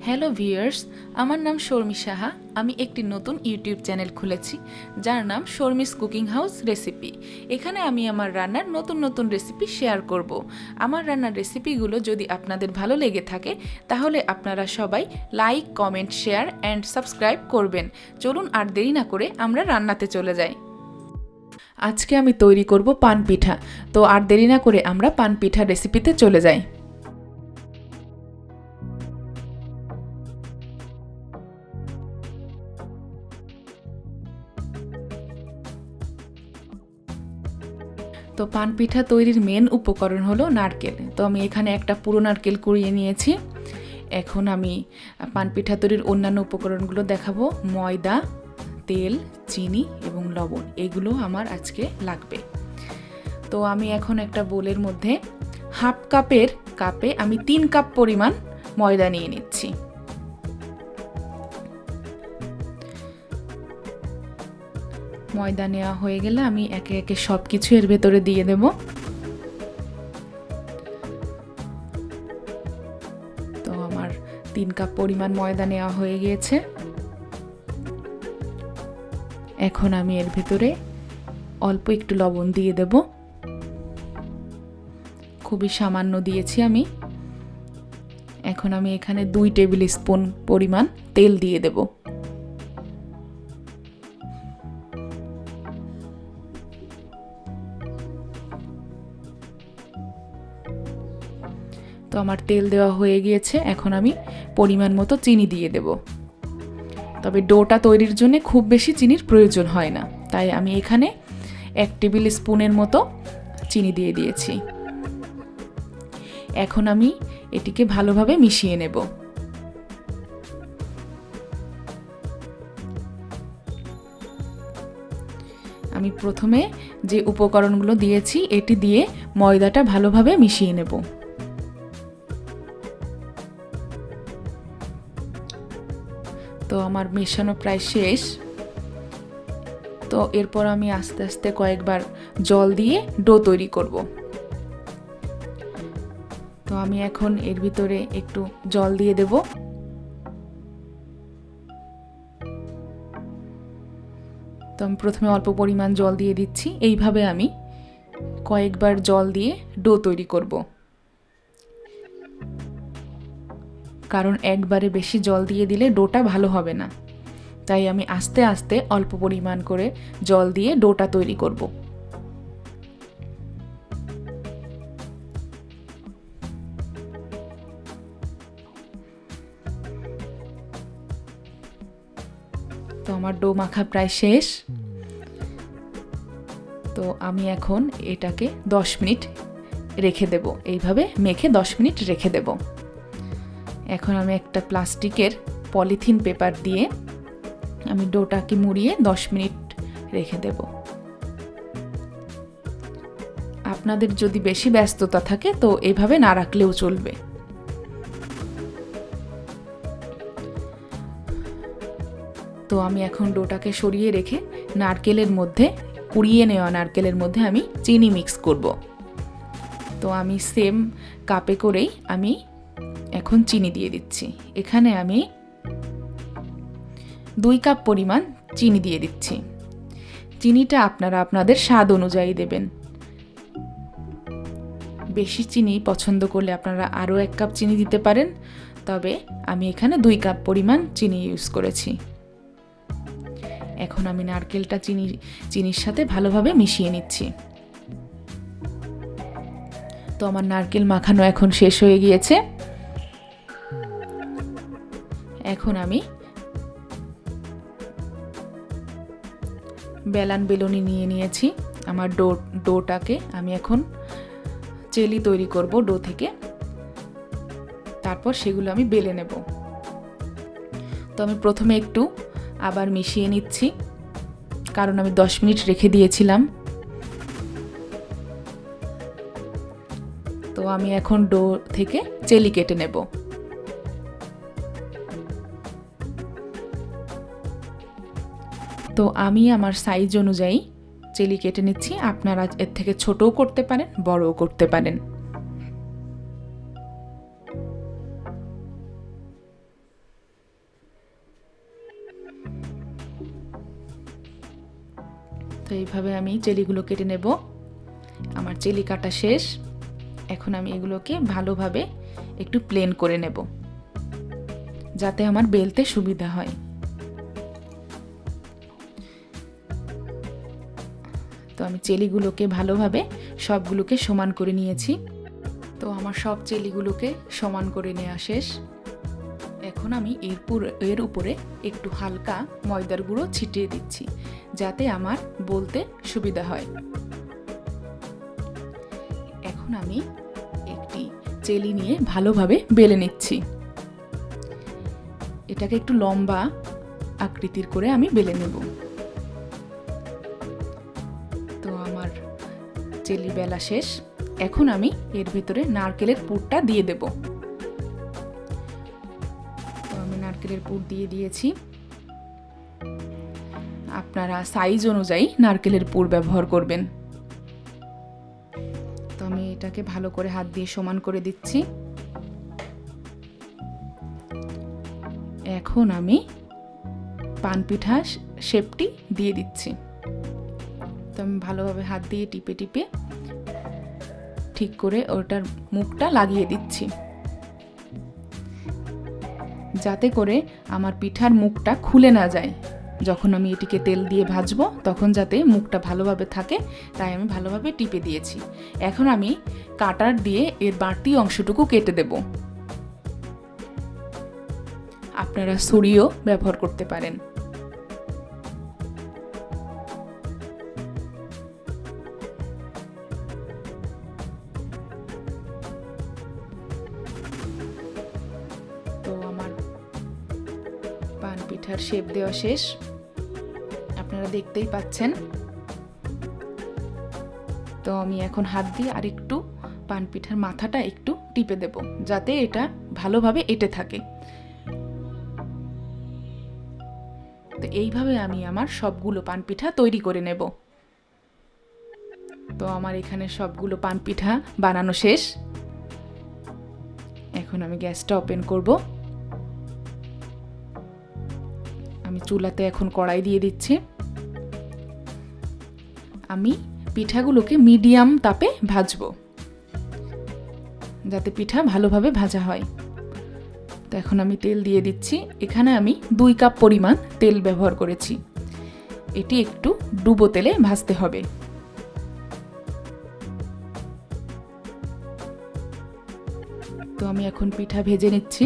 Hello viewers, আমার নাম শর্মি সাহা। আমি একটি নতুন ইউটিউব চ্যানেল খুলেছি যার নাম শর্মিস কুকিং হাউস রেসিপি। এখানে আমি আমার রান্নার নতুন নতুন রেসিপি শেয়ার করব। আমার রান্নার রেসিপিগুলো যদি আপনাদের ভালো লেগে থাকে তাহলে আপনারা সবাই like, comment, share and subscribe করবেন। চলুন আর দেরি না করে আমরা রান্নাতে চলে যাই। আজকে আমি তৈরি করব পান পিঠা। তো আর দেরি না করে আমরা পান পিঠা রেসিপিতে চলে যাই। তো পান পিঠা তৈরির মেন উপকরণ হলো নারকেল। তো আমি এখানে একটা পুরো নারকেল কুড়িয়ে নিয়েছি। এখন আমি পান পিঠা তৈরির অন্যান্য উপকরণগুলো দেখাবো। ময়দা, তেল, চিনি এবং লবণ, এগুলো আমার আজকে লাগবে। তো আমি এখন একটা বোলের মধ্যে হাফ কাপের কাপে আমি 3 কাপ পরিমাণ ময়দা নিয়ে নিচ্ছি। ময়দা নেওয়া হয়ে গেলে আমি একে একে সব কিছু এর ভেতরে দিয়ে দেব। তো আমার 3 কাপ পরিমাণ ময়দা নেওয়া হয়ে গিয়েছে। এখন আমি এর ভেতরে অল্প একটু লবণ দিয়ে দেব, খুবই সামান্য দিয়েছি আমি। এখন আমি এখানে 2 টেবিল স্পুন পরিমাণ তেল দিয়ে দেব। তো আমার তেল দেওয়া হয়ে গিয়েছে। এখন আমি পরিমাণ মতো চিনি দিয়ে দেব। তবে ডোটা তৈরির জন্য খুব বেশি চিনির প্রয়োজন হয় না, তাই আমি এখানে 1 টেবিল স্পুনের মতো চিনি দিয়ে দিয়েছি। এখন আমি এটিকে ভালোভাবে মিশিয়ে নেব। আমি প্রথমে যে উপকরণগুলো দিয়েছি এটি দিয়ে ময়দাটা ভালোভাবে মিশিয়ে নেব। তো আমার মেশানো প্রায় শেষ। তো এরপর আমি আস্তে আস্তে কয়েকবার জল দিয়ে ডো তৈরি করব। তো আমি এখন এর ভিতরে একটু জল দিয়ে দেব। তো আমি প্রথমে অল্প পরিমাণ জল দিয়ে দিচ্ছি। এইভাবে আমি কয়েকবার জল দিয়ে ডো তৈরি করব, কারণ একবারে বেশি জল দিয়ে দিলে ডোটা ভালো হবে না। তাই আমি আস্তে আস্তে অল্প পরিমাণ করে জল দিয়ে ডোটা তৈরি করব। তো আমার ডো মাখা প্রায় শেষ। তো আমি এখন এটাকে 10 মিনিট রেখে দেব। এইভাবে মেখে 10 মিনিট রেখে দেব। এখন আমি একটা প্লাস্টিকের পলিথিন পেপার দিয়ে আমি ডোটাকে মুড়িয়ে 10 মিনিট রেখে দেব। আপনাদের যদি বেশি ব্যস্ততা থাকে তো এভাবে না রাখলেও চলবে। তো আমি এখন ডোটাকে সরিয়ে রেখে নারকেলের মধ্যে, কুড়িয়ে নেওয়া নারকেলের মধ্যে আমি চিনি মিক্স করব। তো আমি সেম কাপে করেই আমি এখন চিনি দিয়ে দিচ্ছি। এখানে আমি 2 কাপ পরিমাণ চিনি দিয়ে দিচ্ছি। চিনিটা আপনারা আপনাদের স্বাদ অনুযায়ী দেবেন। বেশি চিনি পছন্দ করলে আপনারা আরও 1 কাপ চিনি দিতে পারেন, তবে আমি এখানে 2 কাপ পরিমাণ চিনি ইউজ করেছি। এখন আমি নারকেলটা চিনির সাথে ভালোভাবে মিশিয়ে নিচ্ছি। তো আমার নারকেল মাখানো এখন শেষ হয়ে গিয়েছে। এখন আমি বেলনি নিয়ে নিয়েছি। আমার ডোটাকে আমি এখন জেলি তৈরি করব ডো থেকে। তারপর সেগুলো আমি বেলে নেব। তো আমি প্রথমে একটু আবার মিশিয়ে নিচ্ছি, কারণ আমি 10 মিনিট রেখে দিয়েছিলাম। তো আমি এখন ডো থেকে জেলি কেটে নেব। তো আমি আমার সাইজ অনুযায়ী জেলি কেটে নিচ্ছি। আপনারা এর থেকে ছোটও করতে পারেন, বড়ও করতে পারেন। তো এইভাবে আমি জেলিগুলো কেটে নেব। আমার জেলি কাটা শেষ। এখন আমি এগুলোকে ভালোভাবে একটু প্লেন করে নেব, যাতে আমার বেলতে সুবিধা হয়। তো আমি জেলিগুলোকে ভালোভাবে সবগুলোকে সমান করে নিয়েছি। তো আমার সব জেলিগুলোকে সমান করে নেওয়া শেষ। এখন আমি এর উপরে একটু হালকা ময়দার গুঁড়ো ছিটিয়ে দিচ্ছি, যাতে আমার বলতে সুবিধা হয়। এখন আমি একটি জেলি নিয়ে ভালোভাবে বেলে নিচ্ছি। এটাকে একটু লম্বা আকৃতির করে আমি বেলে নেব। তো আমার জেলি বেলা শেষ। এখন আমি এর ভিতরে নারকেলের পুরটা দিয়ে দেব। তো আমি নারকেলের পুর দিয়ে দিয়েছি। আপনারা সাইজ অনুযায়ী নারকেলের পুর ব্যবহার করবেন। তো আমি এটাকে ভালো করে হাত দিয়ে সমান করে দিচ্ছি। এখন আমি পানপিঠা শেপটি দিয়ে দিচ্ছি। তো আমি ভালোভাবে হাত দিয়ে টিপে টিপে ঠিক করে ওটার মুখটা লাগিয়ে দিচ্ছি, যাতে করে আমার পিঠার মুখটা খুলে না যায়। যখন আমি এটিকে তেল দিয়ে ভাজবো তখন যাতে মুখটা ভালোভাবে থাকে, তাই আমি ভালোভাবে টিপে দিয়েছি। এখন আমি কাটার দিয়ে এর বাড়তি অংশটুকু কেটে দেব। আপনারা ছুরিও ব্যবহার করতে পারেন। তো আমার পান পিঠার শেপ দেওয়া শেষ, আপনারা দেখতেই পাচ্ছেন। তো আমি এখন হাত দিয়ে আরেকটু পান পিঠার মাথাটা একটু টিপে দেব, যাতে এটা ভালোভাবে এঁটে থাকে। তো এইভাবে আমি আমার সবগুলো পান পিঠা তৈরি করে নেব। তো আমার এখানে সবগুলো পান পিঠা বানানো শেষ। এখন আমি গ্যাসটা ওপেন করব। আমি চুলাতে এখন কড়াই দিয়ে দিচ্ছি। আমি পিঠাগুলোকে মিডিয়াম তাপে ভাজবো, যাতে পিঠা ভালোভাবে ভাজা হয়। তো এখন আমি তেল দিয়ে দিচ্ছি। এখানে আমি 2 কাপ পরিমাণ তেল ব্যবহার করেছি। এটি একটু ডুবো তেলে ভাজতে হবে। তো আমি এখন পিঠা ভেজে নিচ্ছি।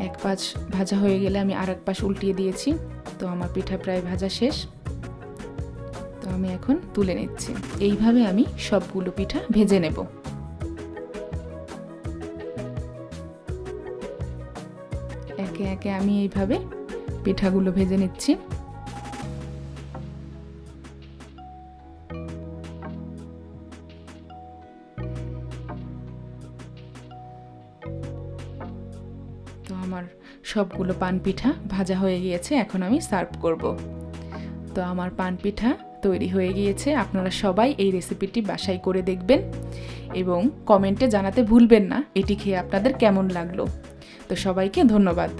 এক পাশ ভাজা হয়ে গেলে আমি আরেক পাশ উল্টিয়ে দিয়েছি। তো আমার পিঠা প্রায় ভাজা শেষ। তো আমি এখন তুলে নিচ্ছি। এইভাবে আমি সবগুলো পিঠা ভেজে নেব। একে একে আমি এইভাবে পিঠাগুলো ভেজে নিচ্ছি। তো আমার সবগুলো পান পিঠা ভাজা হয়ে গিয়েছে। এখন আমি সার্ভ করব। তো আমার পান পিঠা তৈরি হয়ে গিয়েছে। আপনারা সবাই এই রেসিপিটি বাসায় করে দেখবেন এবং কমেন্টে জানাতে ভুলবেন না এটি খেয়ে আপনাদের কেমন লাগলো। তো সবাইকে ধন্যবাদ।